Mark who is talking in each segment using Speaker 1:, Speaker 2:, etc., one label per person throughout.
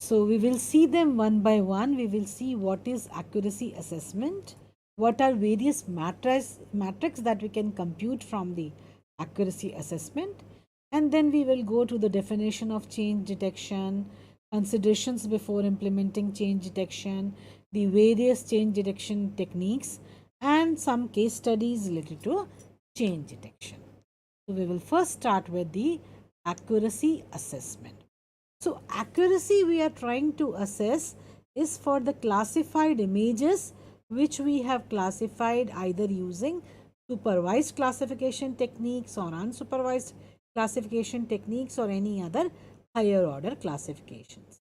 Speaker 1: So we will see them one by one. We will see what is accuracy assessment, what are various matrix that we can compute from the accuracy assessment, and then we will go to the definition of change detection, considerations before implementing change detection, the various change detection techniques, and some case studies related to change detection. So we will first start with the accuracy assessment. So, accuracy we are trying to assess is for the classified images which we have classified either using supervised classification techniques or unsupervised classification techniques or any other higher order classifications.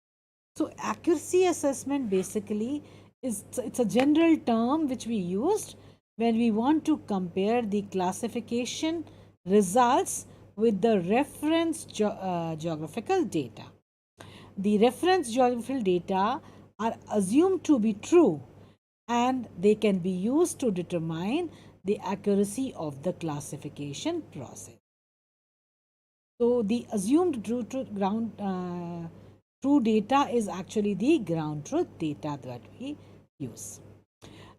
Speaker 1: So, accuracy assessment basically is it's a general term which we used when we want to compare the classification results with the reference geographical data. The reference geographical data are assumed to be true and they can be used to determine the accuracy of the classification process. So, the assumed true data is actually the ground truth data that we use.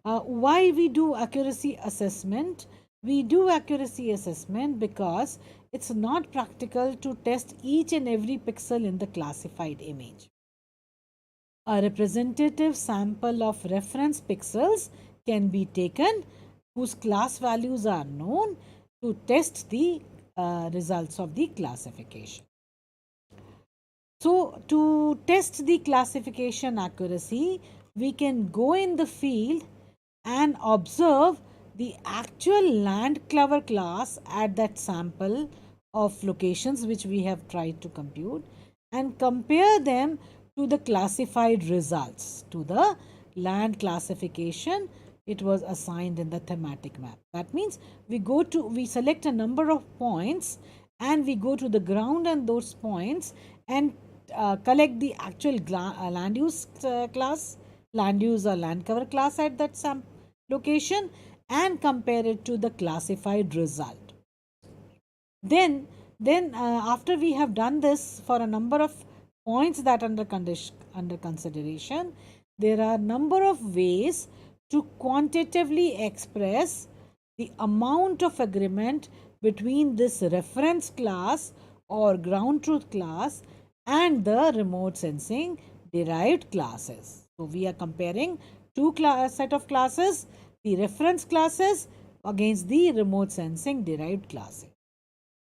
Speaker 1: Why we do accuracy assessment? We do accuracy assessment because it's not practical to test each and every pixel in the classified image. A representative sample of reference pixels can be taken whose class values are known to test the results of the classification. So, to test the classification accuracy, we can go in the field and observe the actual land cover class at that sample of locations which we have tried to compute and compare them to the classified results, to the land classification it was assigned in the thematic map. That means we select a number of points and we go to the ground and those points and collect the actual land use class, land use or land cover class at that location and compare it to the classified result. Then after we have done this for a number of points that under consideration, there are number of ways to quantitatively express the amount of agreement between this reference class or ground truth class and the remote sensing derived classes. So, we are comparing two set of classes, the reference classes against the remote sensing derived classes.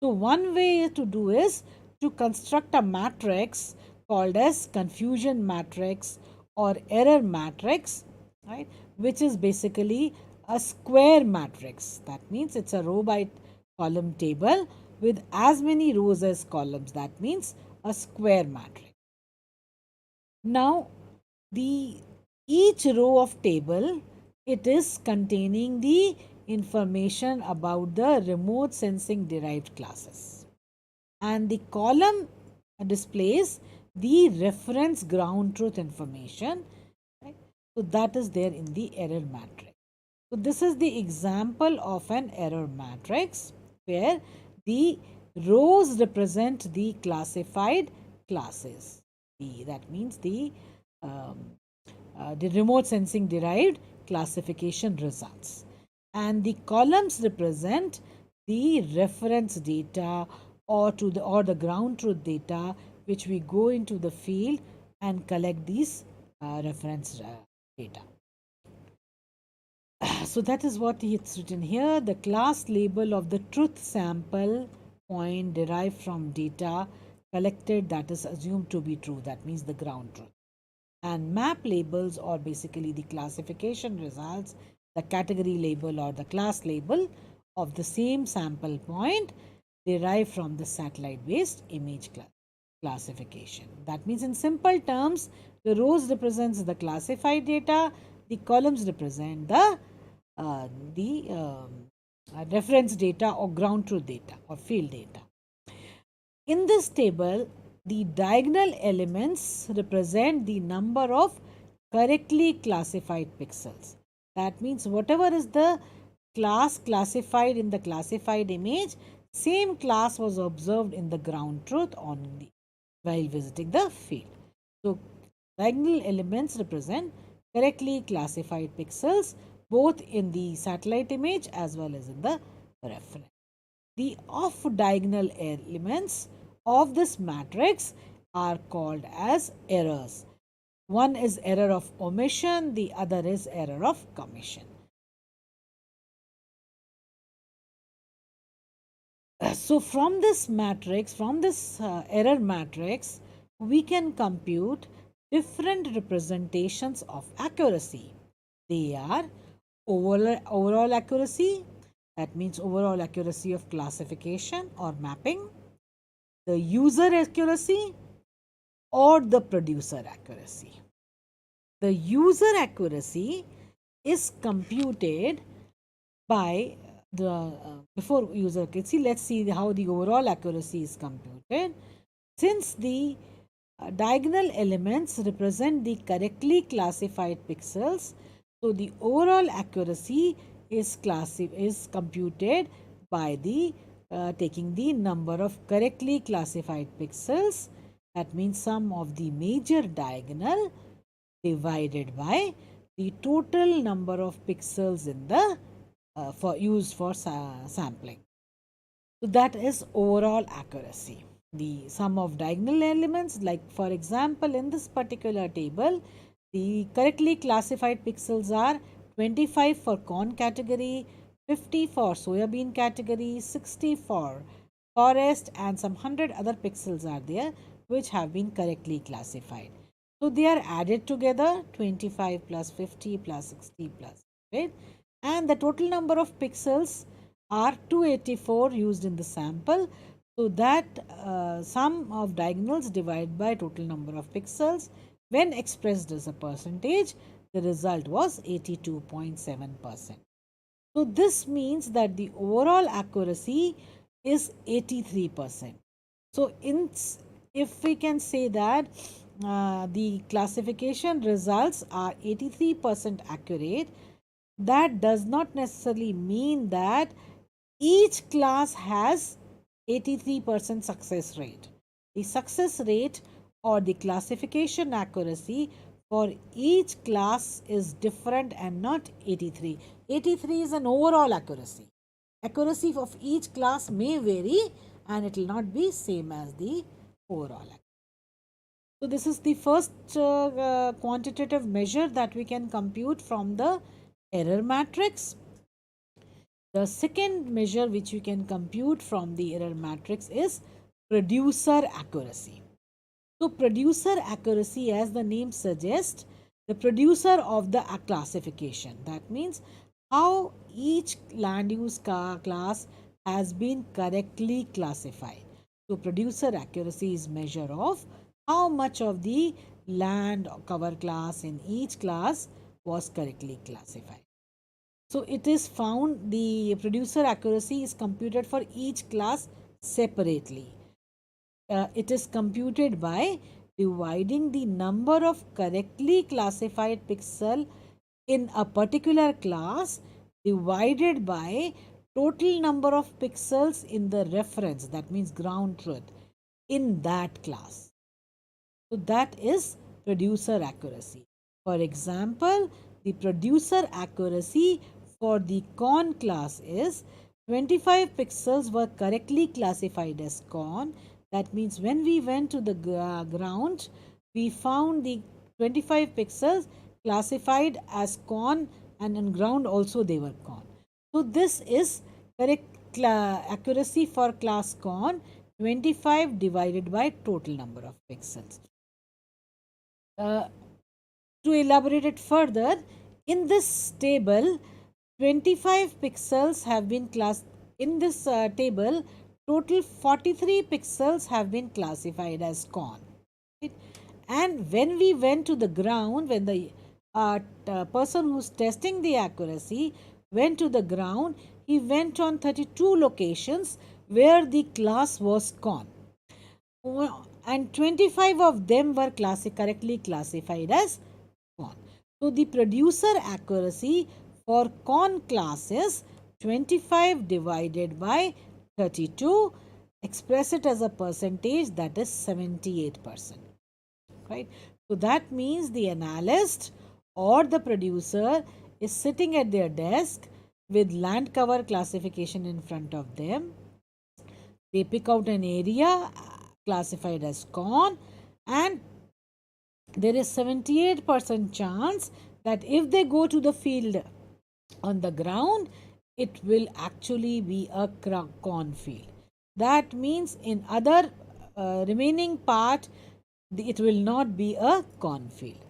Speaker 1: So, one way to do is to construct a matrix called as confusion matrix or error matrix, right, which is basically a square matrix. That means it's a row by column table with as many rows as columns. That means a square matrix. Now, each row of table, it is containing the information about the remote sensing derived classes, and the column displays the reference ground truth information, right? So that is there in the error matrix. So this is the example of an error matrix where the rows represent the classified classes. That means the remote sensing derived classification results, and the columns represent the reference data or the ground truth data which we go into the field and collect these reference data. So that is what it's written here. The class label of the truth sample point derived from data collected that is assumed to be true. That means the ground truth. And map labels or basically the classification results, the category label or the class label of the same sample point derived from the satellite based image classification. That means in simple terms, the rows represents the classified data, the columns represent the reference data or ground truth data or field data. In this table, the diagonal elements represent the number of correctly classified pixels. That means whatever is the class classified in the classified image, same class was observed in the ground truth while visiting the field. So Diagonal elements represent correctly classified pixels both in the satellite image as well as in the reference. The off diagonal elements of this matrix are called as errors. One is error of omission, the other is error of commission. So from this matrix, from this error matrix, we can compute different representations of accuracy. They are overall accuracy, that means overall accuracy of classification or mapping, the user accuracy, or the producer accuracy. The user accuracy is computed by the before user accuracy. Let's see how the overall accuracy is computed. Since the diagonal elements represent the correctly classified pixels, so the overall accuracy is computed by the taking the number of correctly classified pixels, that means sum of the major diagonal divided by the total number of pixels in the used for sampling. So that is overall accuracy. The sum of diagonal elements, like for example in this particular table, the correctly classified pixels are 25 for corn category, 50 for soybean category, 60 for forest, and some 100 other pixels are there which have been correctly classified. So they are added together, 25 plus 50 plus 60 plus, right? And the total number of pixels are 284 used in the sample. So that sum of diagonals divided by total number of pixels, when expressed as a percentage, the result was 82.7%. So this means that the overall accuracy is 83%. So if we can say that the classification results are 83% accurate, that does not necessarily mean that each class has 83% success rate. The success rate or the classification accuracy for each class is different and not 83. 83 is an overall accuracy. Accuracy of each class may vary and it will not be same as the overall accuracy. So this is the first quantitative measure that we can compute from the error matrix. The second measure which we can compute from the error matrix is producer accuracy. So producer accuracy, as the name suggests, the producer of the classification. That means how each land use class has been correctly classified. So producer accuracy is measure of how much of the land cover class in each class was correctly classified. So it is found the producer accuracy is computed for each class separately. It is computed by dividing the number of correctly classified pixel in a particular class divided by total number of pixels in the reference, that means ground truth, in that class. So that is producer accuracy. For example, the producer accuracy for the corn class is 25 pixels were correctly classified as corn. That means when we went to the ground, we found the 25 pixels classified as corn, and in ground also they were corn. So this is correct accuracy for class corn, 25 divided by total number of pixels. To elaborate it further, in this table 25 pixels have been in this table, total 43 pixels have been classified as corn, right? And when we went to the ground, when the person who's testing the accuracy went to the ground, he went on 32 locations where the class was corn, and 25 of them were correctly classified as corn. So the producer accuracy for corn class is 25 divided by 32. Express it as a percentage, that is 78%. right? So that means the analyst or the producer is sitting at their desk with land cover classification in front of them. They pick out an area classified as corn, and there is 78% chance that if they go to the field on the ground, it will actually be a cornfield. That means in other remaining part, it will not be a cornfield.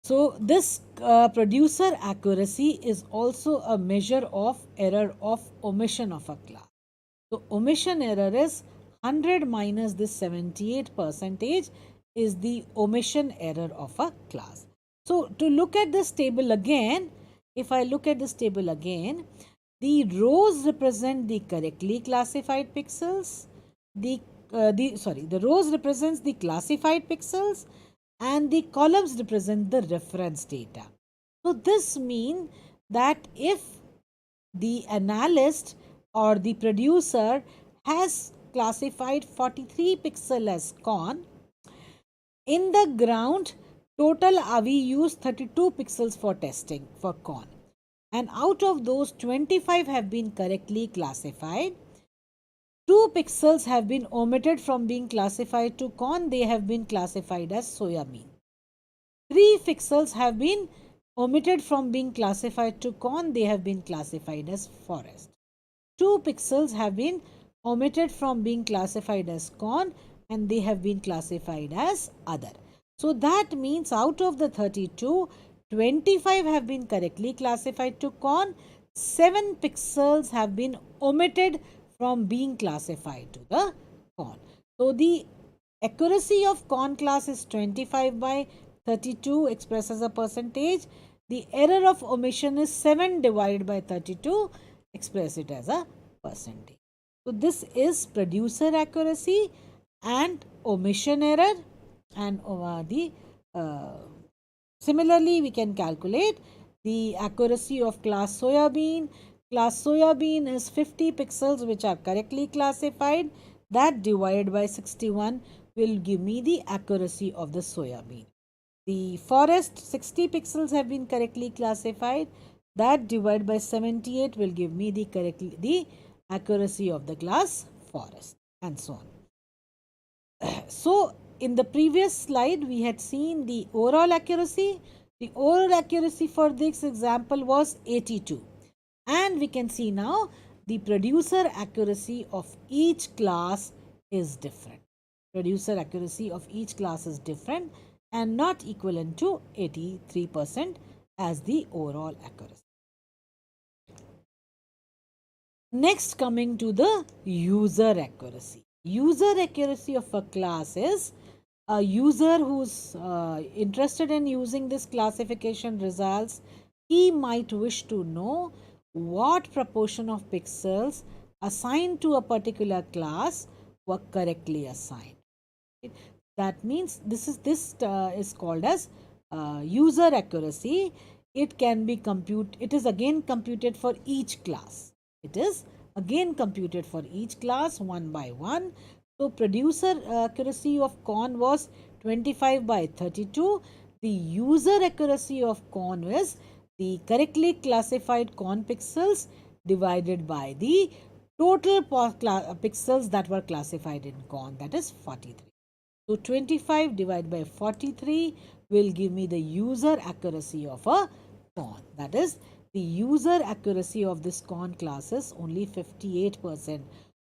Speaker 1: So this producer accuracy is also a measure of error of omission of a class. So omission error is 100 minus this 78 percentage is the omission error of a class. So to look at this table again, if I look at this table again, the rows represent the correctly classified pixels. The rows represents the classified pixels, and the columns represent the reference data. So this means that if the analyst or the producer has classified 43 pixel as corn, in the ground total we use 32 pixels for testing for corn, and out of those 25 have been correctly classified. 2 pixels have been omitted from being classified to corn, they have been classified as soya bean. 3 pixels have been omitted from being classified to corn, they have been classified as forest. 2 pixels have been omitted from being classified as corn, and they have been classified as other. So that means out of the 32, 25 have been correctly classified to corn, 7 pixels have been omitted from being classified to the corn. So the accuracy of corn class is 25 by 32 expressed as a percentage. The error of omission is 7 divided by 32, express it as a percentage. So this is producer accuracy and omission error, and similarly we can calculate the accuracy of class soya bean. Class soya bean is 50 pixels which are correctly classified. That divided by 61 will give me the accuracy of the soya bean. The forest 60 pixels have been correctly classified. That divided by 78 will give me the accuracy of the class forest, and so on. So in the previous slide we had seen the overall accuracy. The overall accuracy for this example was 82, and we can see now the producer accuracy of each class is different. Producer accuracy of each class is different and not equivalent to 83% as the overall accuracy. Next, coming to the user accuracy. User accuracy of a class is a user who's interested in using this classification results. He might wish to know what proportion of pixels assigned to a particular class were correctly assigned. That means this is called as user accuracy. It can be it is again computed for each class. It is again computed for each class one by one. So producer accuracy of corn was 25 by 32. The user accuracy of corn is the correctly classified corn pixels divided by the total pixels that were classified in corn, that is 43. So 25 divided by 43 will give me the user accuracy of a corn. That is, the user accuracy of this corn class is only 58%.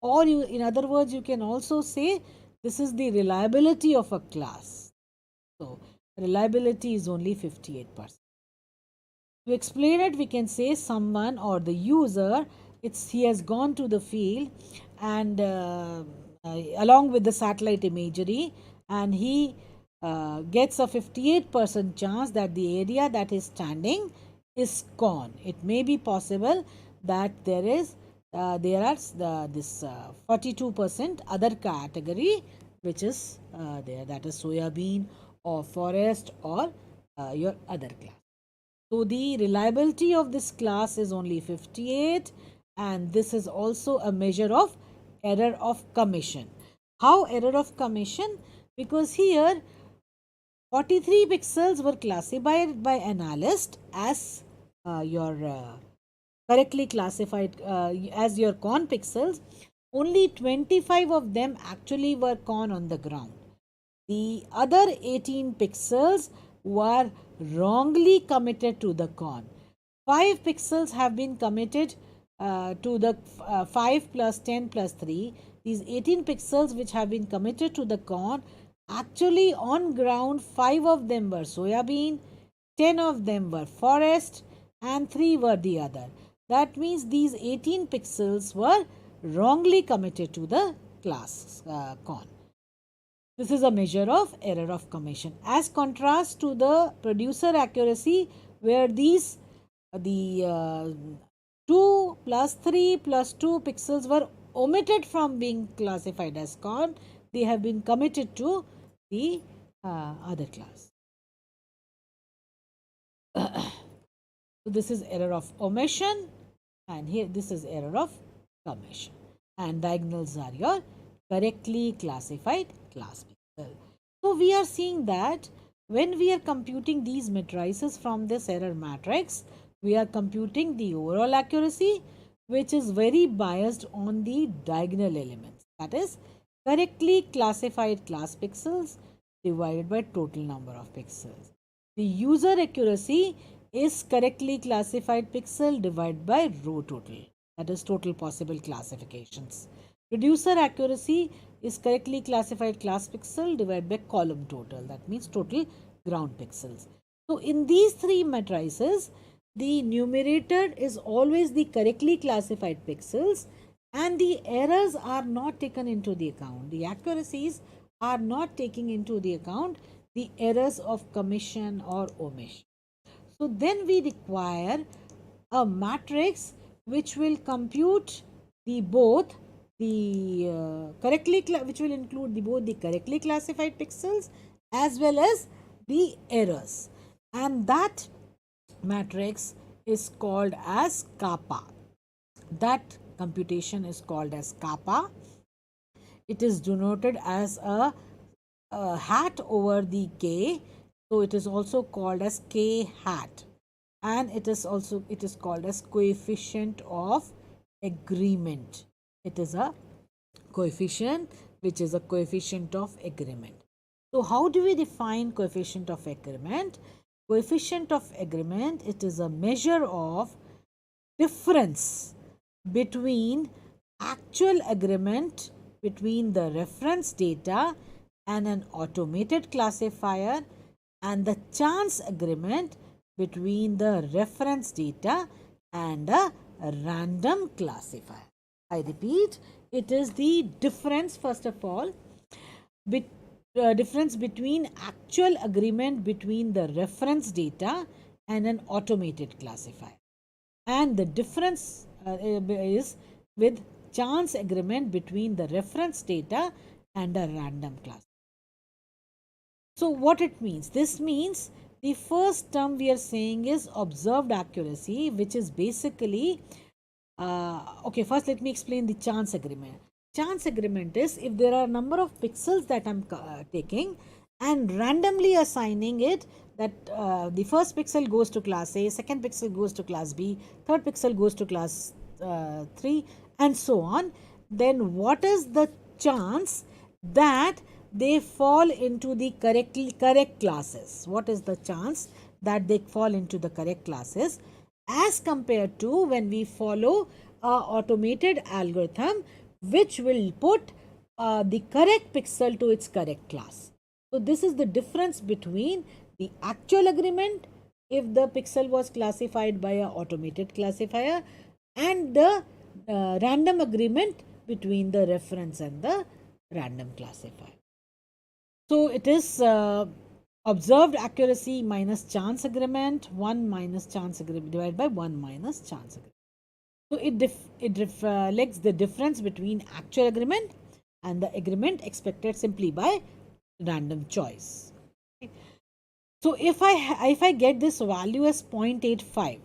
Speaker 1: Or in other words, you can also say this is the reliability of a class. So reliability is only 58%. To explain it, we can say someone or the user, he has gone to the field and along with the satellite imagery, and he gets a 58% chance that the area that is standing is corn. It may be possible that there are this 42% other category which is there, that is soya bean or forest or your other class. So the reliability of this class is only 58, and this is also a measure of error of commission. How error of commission? because here 43 pixels were classified by analyst as your correctly classified as your con pixels. Only 25 of them actually were con on the ground. The other 18 pixels were wrongly committed to the con. 5 pixels have been committed to the 5 plus 10 plus 3. These 18 pixels which have been committed to the con, actually on ground 5 of them were soybean, 10 of them were forest, and 3 were the other. That means these 18 pixels were wrongly committed to the class con. This is a measure of error of commission. As contrast to the producer accuracy, where these the 2 plus 3 plus 2 pixels were omitted from being classified as con, they have been committed to the other class. So this is error of omission, and here this is error of commission, and diagonals are your correctly classified class pixel. So we are seeing that when we are computing these matrices from this error matrix, we are computing the overall accuracy, which is very biased on the diagonal elements, that is correctly classified class pixels divided by total number of pixels. The user accuracy is correctly classified pixel divided by row total, that is total possible classifications. Producer accuracy is correctly classified class pixel divided by column total, that means total ground pixels. So in these three matrices, the numerator is always the correctly classified pixels, and the errors are not taken into the account. The accuracies are not taking into the account the errors of commission or omission. So then we require a matrix which will compute the both the which will include both the correctly classified pixels as well as the errors, and that matrix is called as kappa. That computation is called as kappa. It is denoted as a hat over the k, so it is also called as k hat, and it is called as coefficient of agreement. It is a coefficient which is a coefficient of agreement. So how do we define coefficient of agreement? Coefficient of agreement, it is a measure of difference between actual agreement between the reference data and an automated classifier and the chance agreement between the reference data and a random classifier. I repeat, it is the difference, first of all, difference between actual agreement between the reference data and an automated classifier, and the difference is with chance agreement between the reference data and a random class. So what it means? This means the first term we are saying is observed accuracy, which is basically okay, first let me explain the chance agreement. Chance agreement is if there are a number of pixels that I'm taking and randomly assigning it, that the first pixel goes to class A, second pixel goes to class B, third pixel goes to class 3, and so on, then what is the chance that they fall into the correct classes? What is the chance that they fall into the correct classes as compared to when we follow a automated algorithm which will put the correct pixel to its correct class? So this is the difference between the actual agreement if the pixel was classified by an automated classifier and the random agreement between the reference and the random classifier. So it is observed accuracy minus chance agreement, 1 minus chance agreement divided by 1 minus chance agreement. So it reflects the difference between actual agreement and the agreement expected simply by random choice. Okay. So if I get this value as 0.85,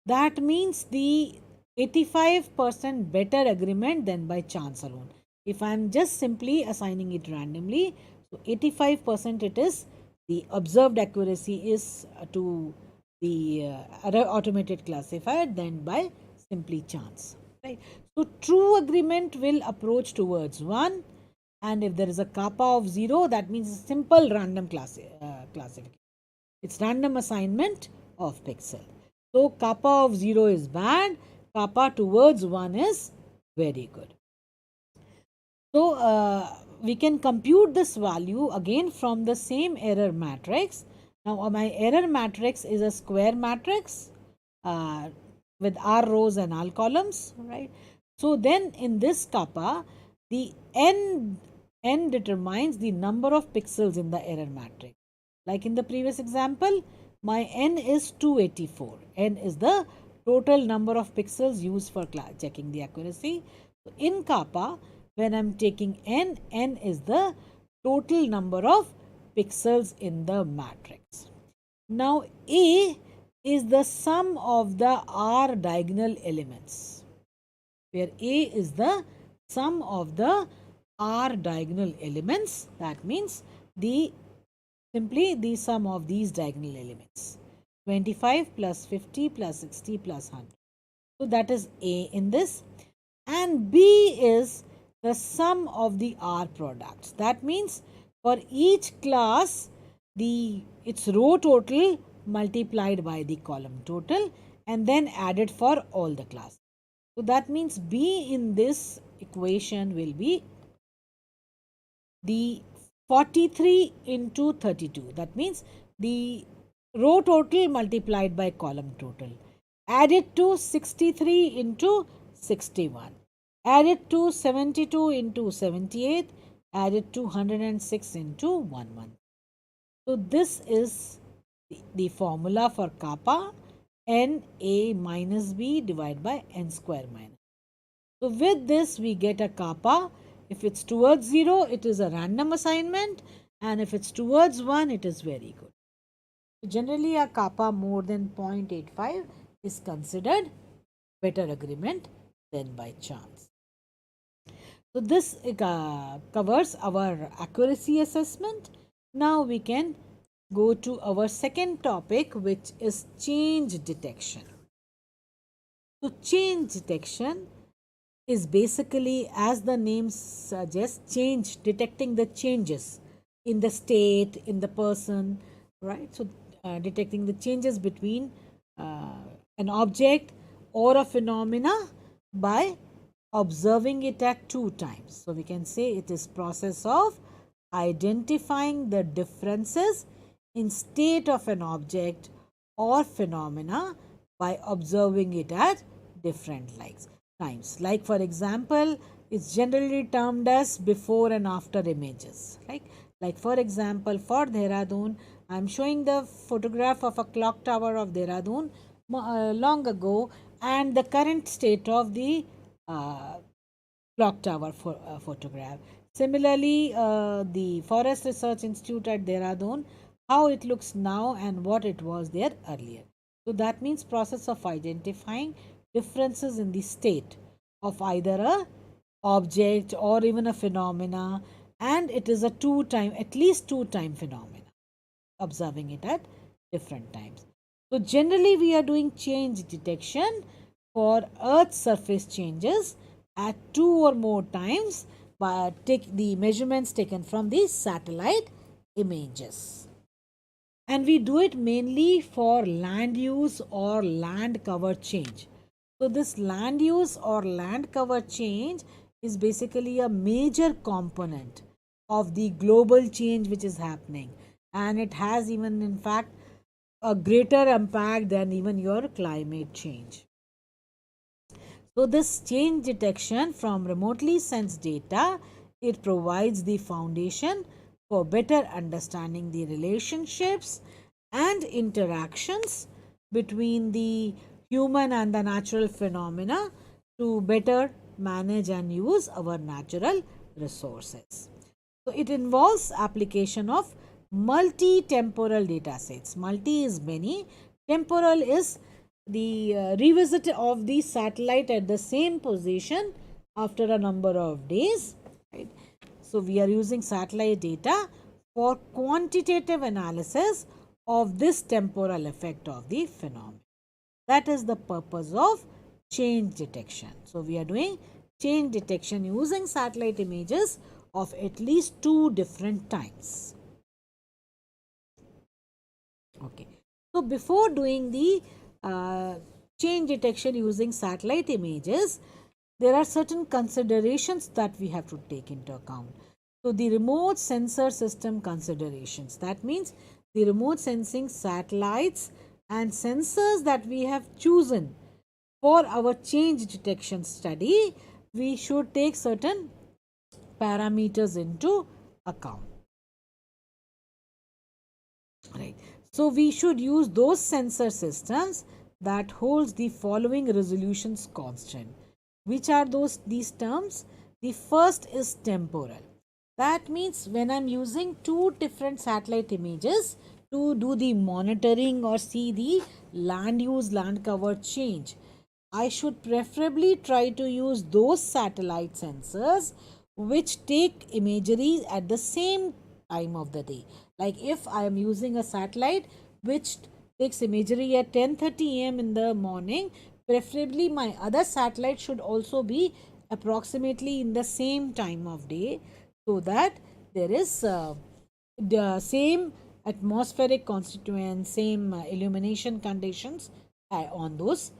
Speaker 1: that means the 85% better agreement than by chance alone. If I am just simply assigning it randomly, So 85% it is the observed accuracy is to the automated classifier than by simply chance. Right. So true agreement will approach towards 1, and if there is a kappa of 0, that means simple random classification. It's random assignment of pixel. So kappa of 0 is bad, kappa towards 1 is very good. So we can compute this value again from the same error matrix. Now my error matrix is a square matrix with R rows and R columns, right? So then in this kappa, the n determines the number of pixels in the error matrix. Like in the previous example, my n is 284. N is the total number of pixels used for checking the accuracy. So in kappa, when I'm taking n, n is the total number of pixels in the matrix. Now A is the sum of the R diagonal elements, where A is the sum of the R diagonal elements. That means simply the sum of these diagonal elements. 25 plus 50 plus 60 plus 100. So that is A in this. And B is the sum of the R products. That means for each class, its row total multiplied by the column total and then added for all the classes. So that means B in this equation will be the 43 into 32. That means the row total multiplied by column total. Added to 63 into 61. Added to 72 into 78. Added to 106 into 11. So this is the formula for kappa n a minus b divided by n square minus. So with this we get a kappa. If it's towards 0, it is a random assignment, and if it's towards 1, it is very good. So generally a kappa more than 0.85 is considered better agreement than by chance. So this covers our accuracy assessment. Now we can go to our second topic, which is change detection. So change detection is basically, as the name suggests, detecting the changes in the state, in the person, right? So detecting the changes between an object or a phenomena by observing it at 2 times. So we can say it is process of identifying the differences in state of an object or phenomena by observing it at different times. Like for example, it's generally termed as before and after images. Like for example, for Dehradun, I am showing the photograph of a clock tower of Dehradun long ago and the current state of the clock tower photograph. Similarly, the Forest Research Institute at Dehradun, how it looks now and what it was there earlier. So that means process of identifying differences in the state of either a object or even a phenomena, and it is a at least two time phenomena, observing it at different times. So generally we are doing change detection for Earth's surface changes at 2 or more times by take the measurements taken from the satellite images. And we do it mainly for land use or land cover change. So this land use or land cover change is basically a major component of the global change which is happening, and it has even in fact a greater impact than even your climate change. So this change detection from remotely sensed data, it provides the foundation for better understanding the relationships and interactions between the human and the natural phenomena to better manage and use our natural resources. So it involves application of multi-temporal data sets. Multi is many, temporal is the revisit of the satellite at the same position after a number of days. Right? So we are using satellite data for quantitative analysis of this temporal effect of the phenomenon. That is the purpose of change detection. So we are doing change detection using satellite images of at least 2 different times. Okay. So before doing the change detection using satellite images, there are certain considerations that we have to take into account. So the remote sensor system considerations, that means the remote sensing satellites and sensors that we have chosen for our change detection study, we should take certain parameters into account. Right. So we should use those sensor systems that holds the following resolutions constant. Which are these terms? The first is temporal. That means when I'm using 2 different satellite images to do the monitoring or see the land use, land cover change, I should preferably try to use those satellite sensors which take imagery at the same time of the day. Like if I am using a satellite which takes imagery at 10:30 am in the morning, preferably my other satellite should also be approximately in the same time of day, so that there is the same atmospheric constituents, same illumination conditions on those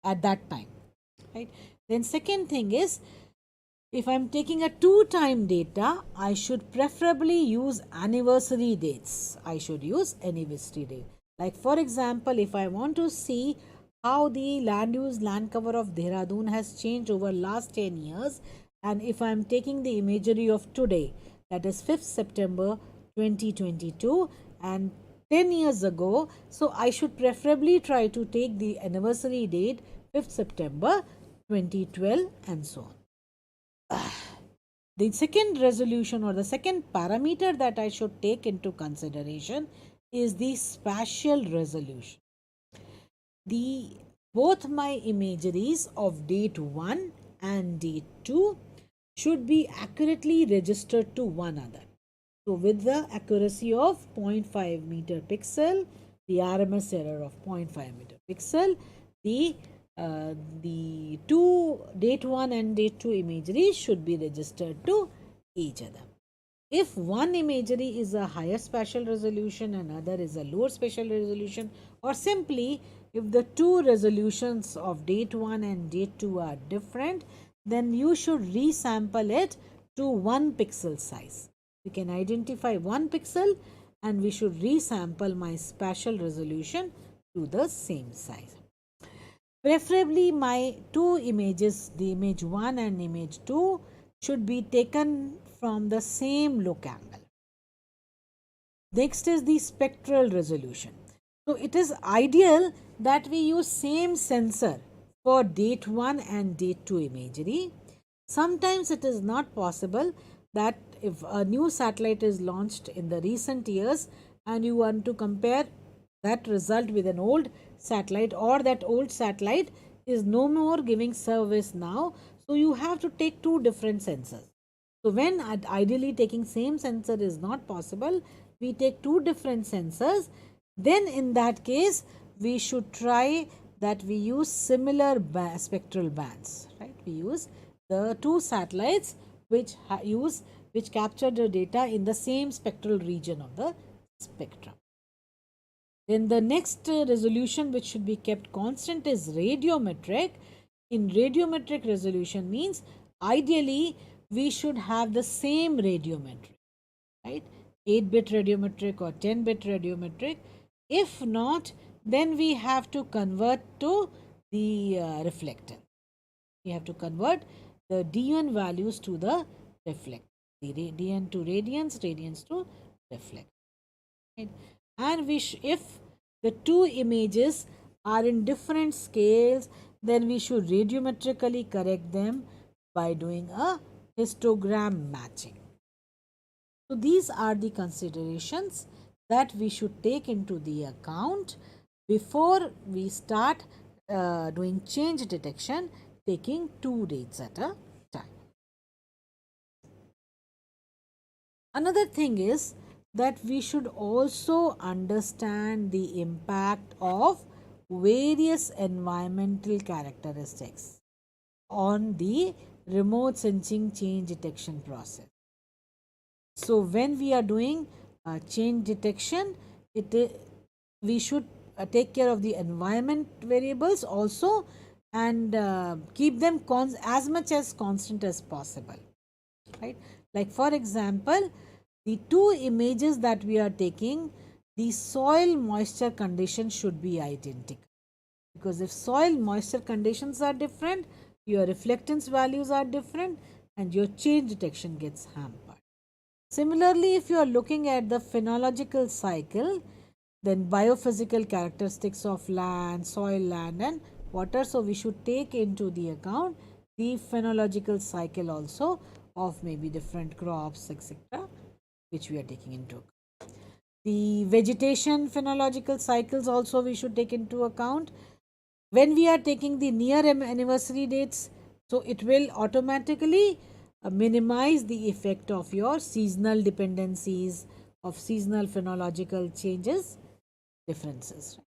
Speaker 1: at that time, right? Then second thing is, if I'm taking a 2-time data, I should preferably use anniversary dates. I should use anniversary date. Like for example, if I want to see how the land use, land cover of Dehradun has changed over last 10 years, and if I'm taking the imagery of today, that is 5th September 2022, and 10 years ago, so I should preferably try to take the anniversary date 5th September 2012 and so on. The second resolution or the second parameter that I should take into consideration is the spatial resolution. The both my imageries of date 1 and date 2 should be accurately registered to one another. So with the accuracy of 0.5 meter pixel, the RMS error of 0.5 meter pixel, the two date 1 and date 2 imagery should be registered to each other. If one imagery is a higher spatial resolution and other is a lower spatial resolution, or simply if the two resolutions of date 1 and date 2 are different, then you should resample it to 1 pixel size. We can identify 1 pixel and we should resample my spatial resolution to the same size. Preferably my two images, the image 1 and image 2, should be taken from the same look angle. Next is the spectral resolution. So it is ideal that we use same sensor for date 1 and date 2 imagery. Sometimes it is not possible that if a new satellite is launched in the recent years and you want to compare that result with an old satellite, or that old satellite is no more giving service now, so you have to take two different sensors. So when ideally taking same sensor is not possible, we take two different sensors. Then in that case we should try that we use similar spectral bands, right? We use the two satellites which capture the data in the same spectral region of the spectrum. Then the next resolution which should be kept constant is radiometric. In radiometric resolution means ideally we should have the same radiometric, right? 8-bit radiometric or 10-bit radiometric. If not, then we have to convert to the reflector. We have to convert the DN values to the reflector. The DN to radians, radians to reflector. Right? And if the two images are in different scales, then we should radiometrically correct them by doing a histogram matching. So these are the considerations that we should take into the account before we start doing change detection, taking 2 dates at a Another thing is that we should also understand the impact of various environmental characteristics on the remote sensing change detection process. So when we are doing change detection, we should take care of the environment variables also, and keep them as much as constant as possible, right? Like for example, the two images that we are taking, the soil moisture conditions should be identical, because if soil moisture conditions are different, your reflectance values are different, and your change detection gets hampered. Similarly, if you are looking at the phenological cycle, then biophysical characteristics of land, soil, land, and water. So, we should take into the account the phenological cycle also of maybe different crops, etc., which we are taking into account. The vegetation phenological cycles also we should take into account. When we are taking the near anniversary dates, so it will automatically minimize the effect of your seasonal dependencies, of seasonal phenological changes, differences.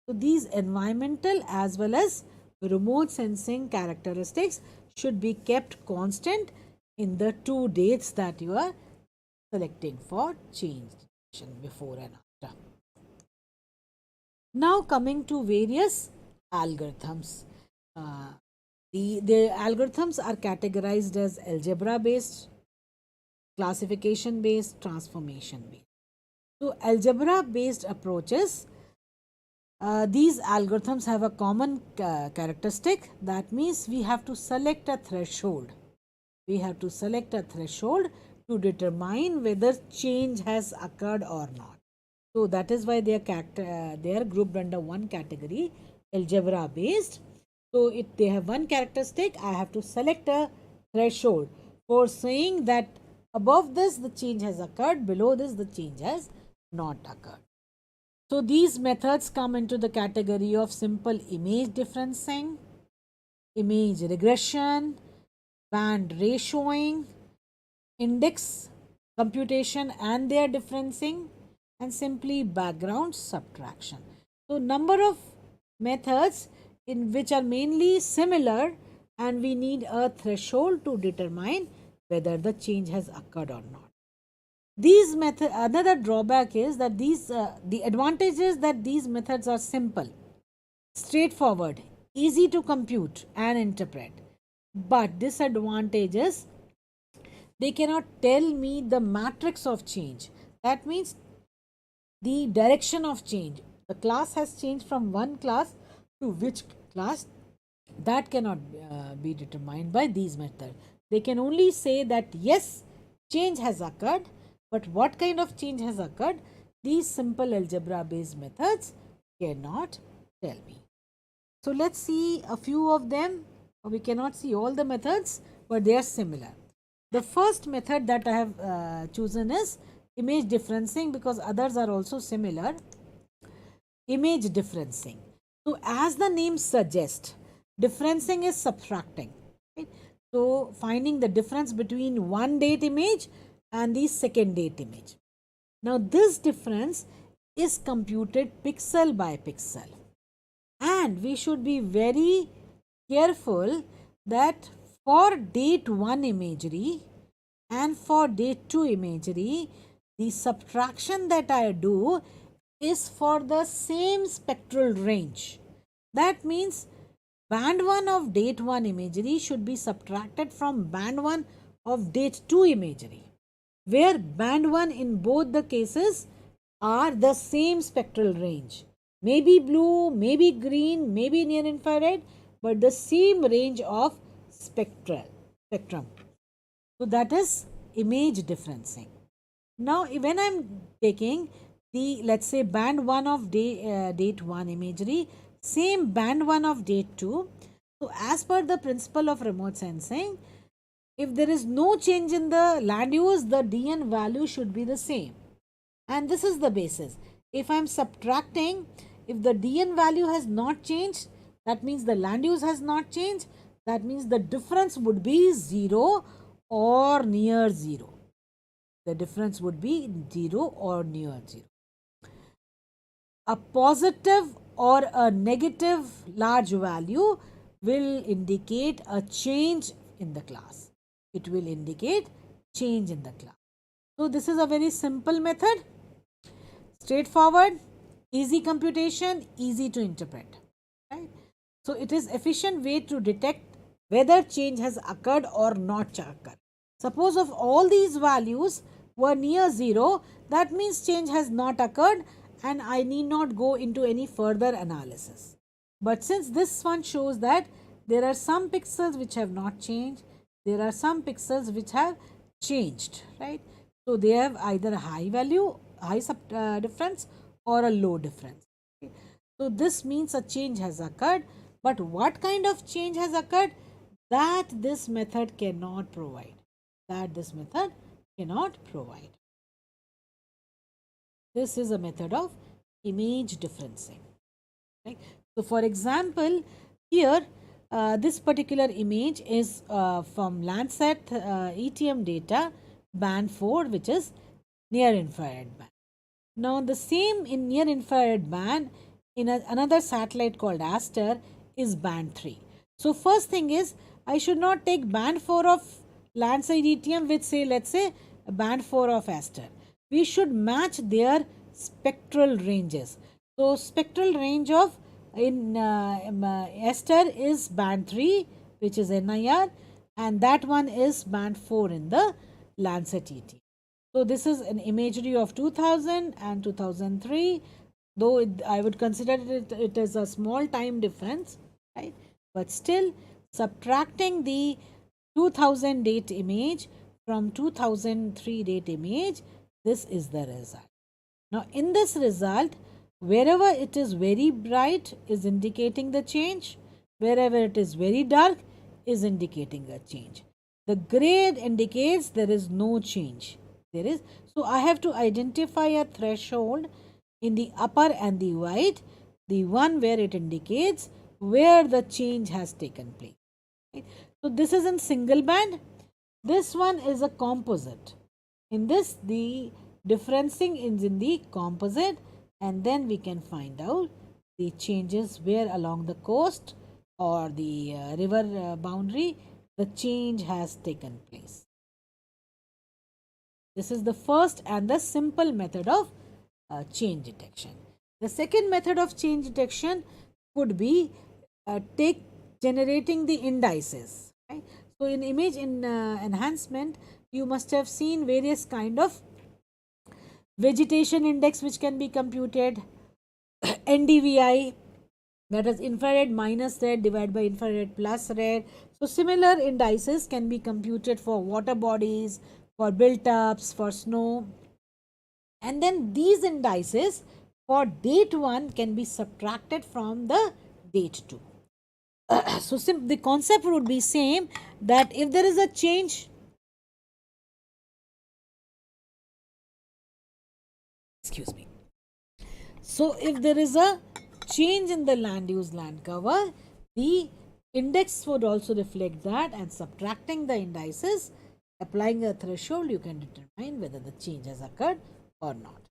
Speaker 1: So these environmental as well as remote sensing characteristics should be kept constant in the two dates that you are selecting for change before and after. Now coming to various algorithms. Uh, the algorithms are categorized as algebra based, classification based, transformation based. So algebra based approaches, these algorithms have a common characteristic. That means we have to select a threshold. We have to select a threshold to determine whether change has occurred or not. So that is why they are grouped under one category, algebra based. So they have one characteristic. I have to select a threshold for saying that above this the change has occurred, below this the change has not occurred. So these methods come into the category of simple image differencing, image regression, band ratioing, index computation and their differencing, and simply background subtraction. So number of methods in which are mainly similar, and we need a threshold to determine whether the change has occurred or not. These method, another drawback is that the advantage is that these methods are simple, straightforward, easy to compute and interpret. But disadvantages, they cannot tell me the matrix of change. That means the direction of change. The class has changed from one class to which class, that cannot be determined by these methods. They can only say that yes, change has occurred, but what kind of change has occurred, these simple algebra based methods cannot tell me. So let's see a few of them. We cannot see all the methods, but they are similar. The first method that I have chosen is image differencing, because others are also similar. Image differencing. So as the name suggests, differencing is subtracting. Right? So finding the difference between one date image and the second date image. Now this difference is computed pixel by pixel, and we should be very careful that for date 1 imagery and for date 2 imagery, the subtraction that I do is for the same spectral range. That means band 1 of date 1 imagery should be subtracted from band 1 of date 2 imagery, where band 1 in both the cases are the same spectral range. Maybe blue, maybe green, maybe near infrared, but the same range of spectrum. So that is image differencing. Now when I'm taking the, let's say, band 1 of date 1 imagery, same band 1 of date 2. So as per the principle of remote sensing, if there is no change in the land use, the DN value should be the same. And this is the basis. If I am subtracting, if the DN value has not changed, that means the land use has not changed. That means the difference would be 0 or near 0. the difference would be 0 or near 0. A positive or a negative large value will indicate a change in the class. It will indicate change in the class. So this is a very simple method, straightforward, easy computation, easy to interpret. Right? So it is efficient way to detect whether change has occurred or not occurred. Suppose of all these values were near 0, that means change has not occurred and I need not go into any further analysis. But since this one shows that there are some pixels which have not changed, there are some pixels which have changed, right? So they have either a high value, high difference or a low difference. Okay? So this means a change has occurred, but what kind of change has occurred? That this method cannot provide. That this method cannot provide. This is a method of image differencing. Right? So, for example, here this particular image is from Landsat ETM data band 4, which is near infrared band. Now, the same in near infrared band in another satellite called Aster is band 3. So, first thing is I should not take band 4 of Landsat ETM with, say, let's say band 4 of Aster. We should match their spectral ranges. So, spectral range of in Aster is band 3, which is NIR, and that one is band 4 in the Landsat ET. So, this is an imagery of 2000 and 2003, though I would consider it as a small time difference, right? But still, subtracting the 2000 date image from 2003 date image, this is the result. Now, in this result, wherever it is very bright is indicating the change, wherever it is very dark is indicating a change. The gray indicates there is no change. So I have to identify a threshold in the upper and the white, the one where it indicates where the change has taken place. Right? So this is in single band. This one is a composite. In this, the differencing is in the composite, and then we can find out the changes where along the coast or the river boundary the change has taken place. This is the first and the simple method of change detection. The second method of change detection could be generating the indices. Right? So in image enhancement, you must have seen various kind of vegetation index which can be computed, NDVI, that is infrared minus red divided by infrared plus red. So similar indices can be computed for water bodies, for built-ups, for snow, and then these indices for date 1 can be subtracted from the date 2. So the concept would be same, that if there is a change, excuse me, so if there is a change in the land use land cover, the index would also reflect that, and subtracting the indices, applying a threshold, you can determine whether the change has occurred or not.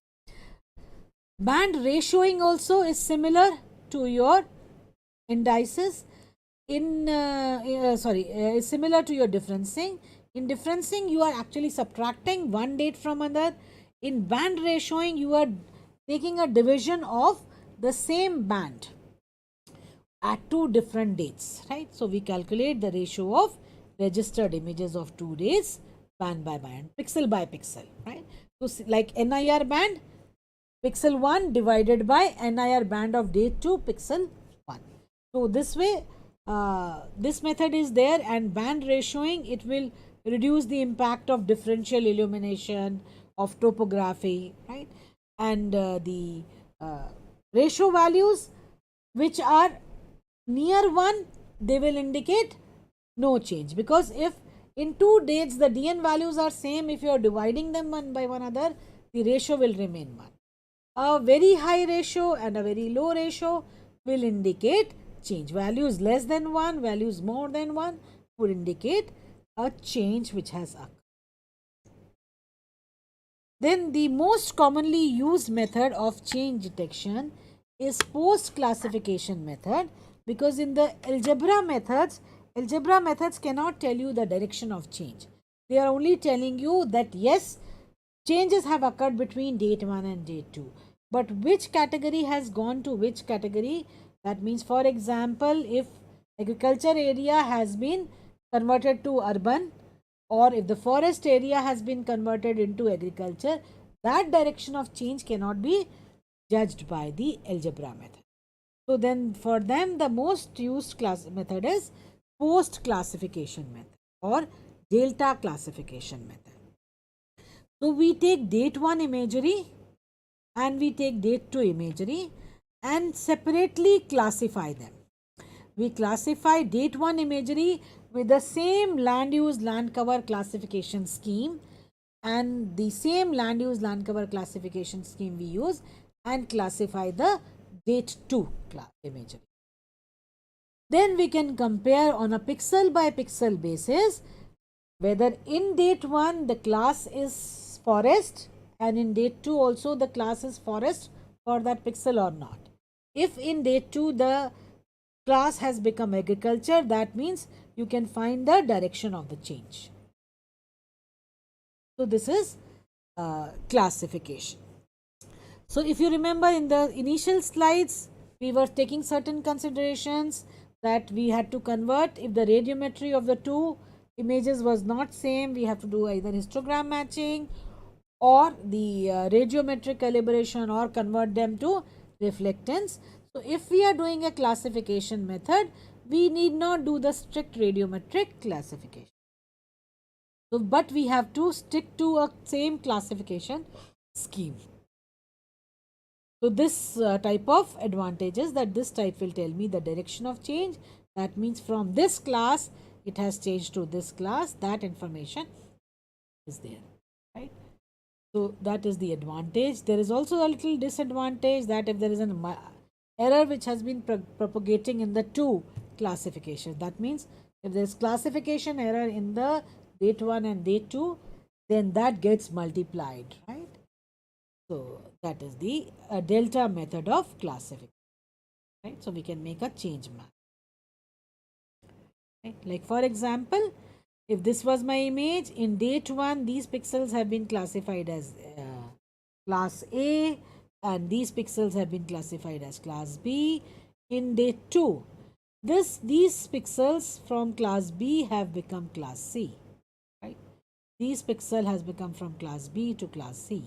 Speaker 1: Band ratioing also is similar to your indices. Is similar to your differencing. In differencing, you are actually subtracting one date from another. In band ratioing, you are taking a division of the same band at two different dates, right? So we calculate the ratio of registered images of 2 days, band by band, pixel by pixel, right? So like NIR band, pixel 1 divided by NIR band of date 2, pixel 1. So this way, this method is there, and band ratioing, it will reduce the impact of differential illumination, of topography, right? And the ratio values which are near 1, they will indicate no change, because if in 2 dates the DN values are same, if you are dividing them one by one another, the ratio will remain 1. A very high ratio and a very low ratio will indicate change. Values less than 1, values more than 1 would indicate a change which has occurred. Then the most commonly used method of change detection is post classification method, because in the algebra methods cannot tell you the direction of change. They are only telling you that yes, changes have occurred between date 1 and date 2, but which category has gone to which category, that means, for example, if agriculture area has been converted to urban, or if the forest area has been converted into agriculture, that direction of change cannot be judged by the algebra method. So then for them the most used class method is post classification method or delta classification method. So we take date 1 imagery and we take date 2 imagery and separately classify them. We classify date 1 imagery with the same land use land cover classification scheme, and the same land use land cover classification scheme we use and classify the date 2 imagery. Then we can compare on a pixel by pixel basis whether in date 1 the class is forest and in date 2 also the class is forest for that pixel or not. If in date 2 the class has become agriculture, that means you can find the direction of the change. So this is classification. So if you remember in the initial slides, we were taking certain considerations that we had to convert. If the radiometry of the two images was not same, we have to do either histogram matching or the radiometric calibration or convert them to reflectance. So if we are doing a classification method, we need not do the strict radiometric classification. So, but we have to stick to a same classification scheme. So this type of advantages, that this type will tell me the direction of change. That means from this class it has changed to this class. That information is there, right? So that is the advantage. There is also a little disadvantage, that if there is an error which has been propagating in the two classifications, that means if there is classification error in the date 1 and date 2, then that gets multiplied, right? So that is the delta method of classification, right? So we can make a change map, right? Like for example, if this was my image in date 1, these pixels have been classified as class A and these pixels have been classified as class B. In date 2, these pixels from class B have become class C, right? These pixel has become from class B to class C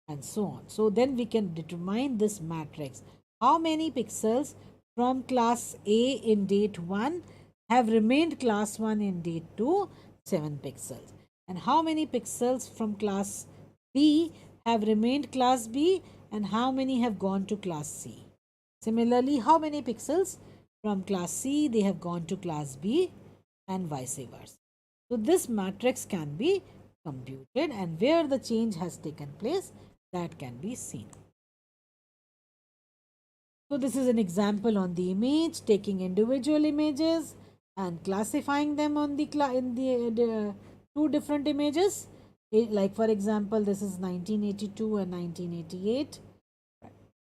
Speaker 1: and so on. So then we can determine this matrix. How many pixels from class A in date 1 have remained class 1 in date 2? 7 pixels. And how many pixels from class B have remained class B and how many have gone to class C? Similarly, how many pixels from class C they have gone to class B and vice versa. So this matrix can be computed and where the change has taken place, that can be seen. So this is an example on the image, taking individual images and classifying them on the two different images. Like for example, this is 1982 and 1988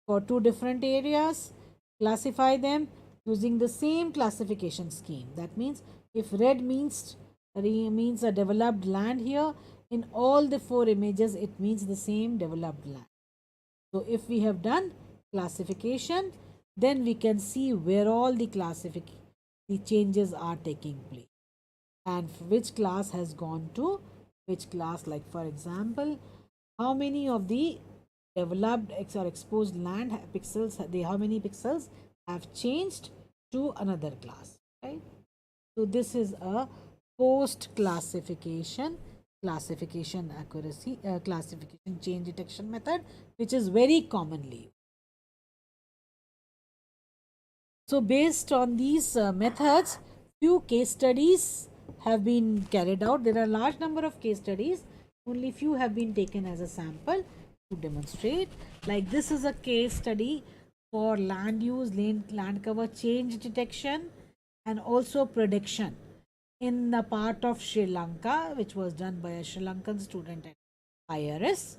Speaker 1: for two different areas. Classify them using the same classification scheme. That means if red means a developed land here, in all the four images it means the same developed land. So if we have done classification, then we can see where all the changes are taking place and which class has gone to which class. Like for example, how many of the developed or exposed land pixels, how many pixels have changed to another class, right? So this is a post classification accuracy classification change detection method, which is very commonly used. So based on these methods, few case studies have been carried out. There are a large number of case studies, only few have been taken as a sample to demonstrate. Like this is a case study for land use land cover change detection and also prediction in the part of Sri Lanka, which was done by a Sri Lankan student. IRS.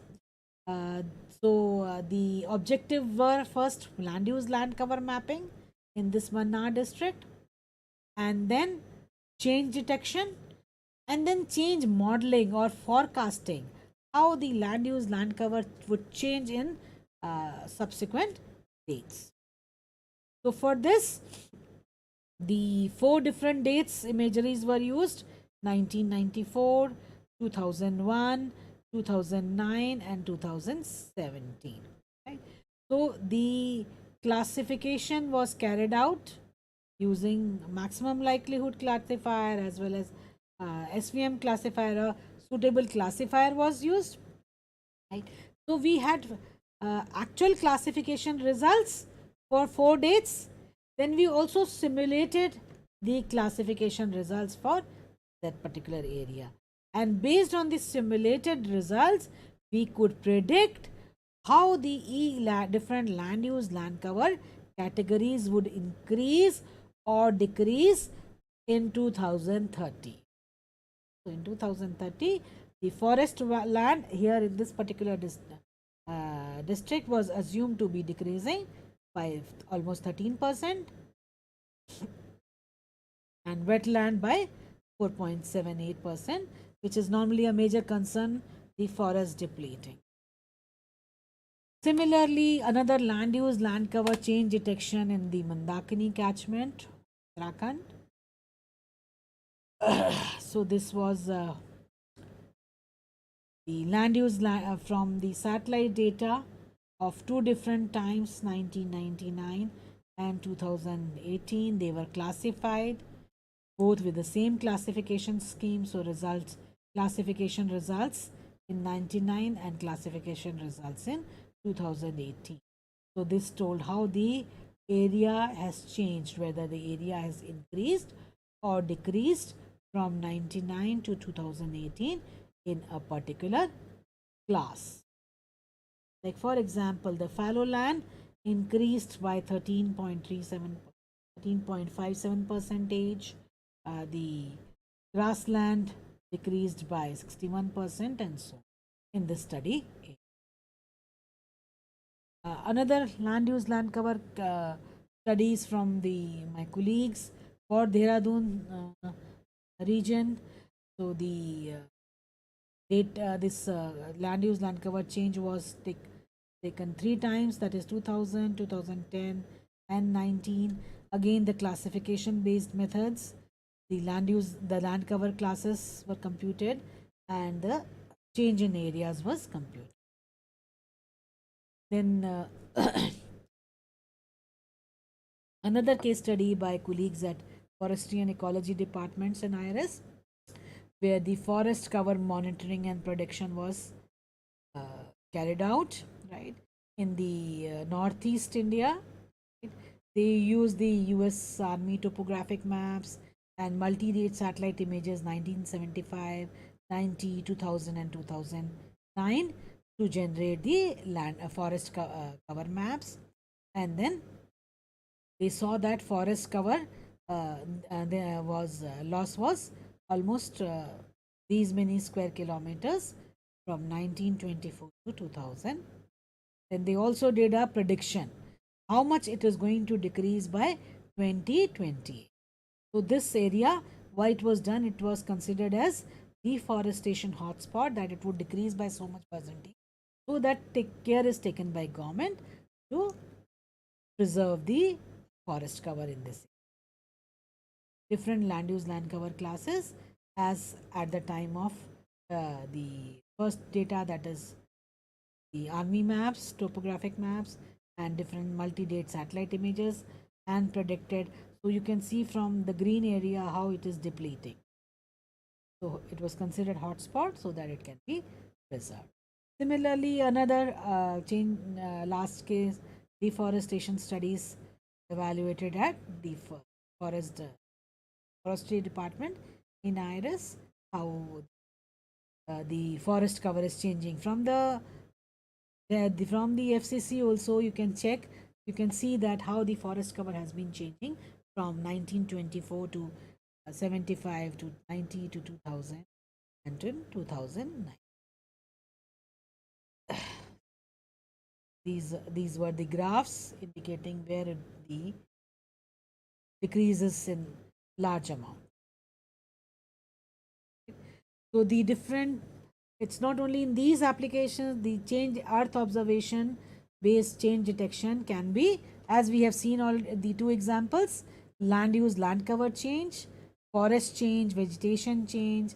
Speaker 1: Uh, the objective were first land use land cover mapping in this Mannar district, and then change detection, and then change modeling or forecasting how the land use land cover would change in subsequent dates. So for this, the four different dates imageries were used: 1994, 2001, 2009, and 2017. Right? So the classification was carried out using maximum likelihood classifier as well as SVM classifier. A suitable classifier was used. Right? So we had actual classification results for 4 dates. Then we also simulated the classification results for that particular area. And based on the simulated results, we could predict how the different land use land cover categories would increase or decrease in 2030. So in 2030, the forest land here in this particular district was assumed to be decreasing by almost 13% and wetland by 4.78%, which is normally a major concern, the forest depleting. Similarly, another land use land cover change detection in the Mandakini catchment, Uttarakhand. So this was the land use from the satellite data of two different times, 1999 and 2018. They were classified both with the same classification scheme. So results, classification results in 99 and classification results in 2018. So this told how the area has changed, whether the area has increased or decreased from 99 to 2018 in a particular class. Like for example, the fallow land increased by 13.57 percentage. The grassland decreased by 61%, and so in this study. Another land use land cover studies from my colleagues for Dehradun region. So the this land use land cover change was taken 3 times, that is 2000, 2010, and 19. Again, the classification based methods, the land cover classes were computed, and the change in areas was computed. Then another case study by colleagues at Forestry and Ecology departments in IRS, where the forest cover monitoring and prediction was carried out, right, in the northeast India. Right? They use the US Army topographic maps and multi-rate satellite images 1975, 90, 2000, and 2009 to generate the land forest cover maps. And then we saw that forest cover there was loss was almost these many square kilometers from 1924 to 2000. Then they also did a prediction how much it is going to decrease by 2020. So this area, why it was done, it was considered as deforestation hotspot, that it would decrease by so much percentage, so that care is taken by government to preserve the forest cover in this. Different land use land cover classes as at the time of the first data, that is the army maps, topographic maps, and different multi-date satellite images, and predicted. So you can see from the green area how it is depleting. So it was considered hotspot so that it can be preserved. Similarly, another last case, deforestation studies evaluated at the forestry department in IRS, how the forest cover is changing from the FCC. Also, you can check, you can see that how the forest cover has been changing from 1924 to 75 to 90 to 2000 and 2009. these were the graphs indicating where the decreases in large amount. So the different, it's not only in these applications, the change earth observation based change detection can be, as we have seen all the two examples, land use, land cover change, forest change, vegetation change.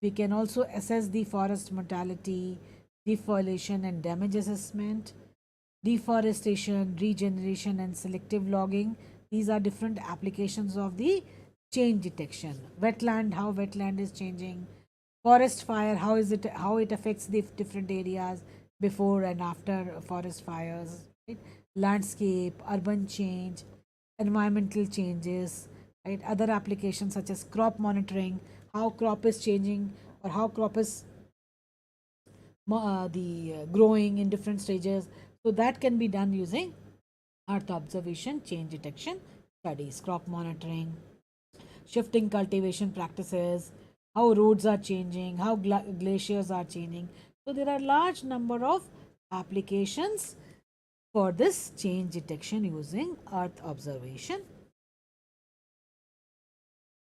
Speaker 1: We can also assess the forest mortality, defoliation and damage assessment, deforestation, regeneration, and selective logging. These are different applications of the change detection. Wetland, how wetland is changing. Forest fire, how it affects the different areas before and after forest fires. Right? Landscape, urban change, environmental changes. Right? Other applications such as crop monitoring, how crop is changing or how crop is the growing in different stages. So that can be done using earth observation, change detection studies, crop monitoring, shifting cultivation practices, how roads are changing, how glaciers are changing. So there are large number of applications for this change detection using earth observation.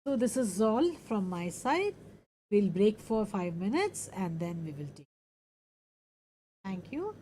Speaker 1: So this is all from my side. We'll break for 5 minutes and then we will take. Thank you.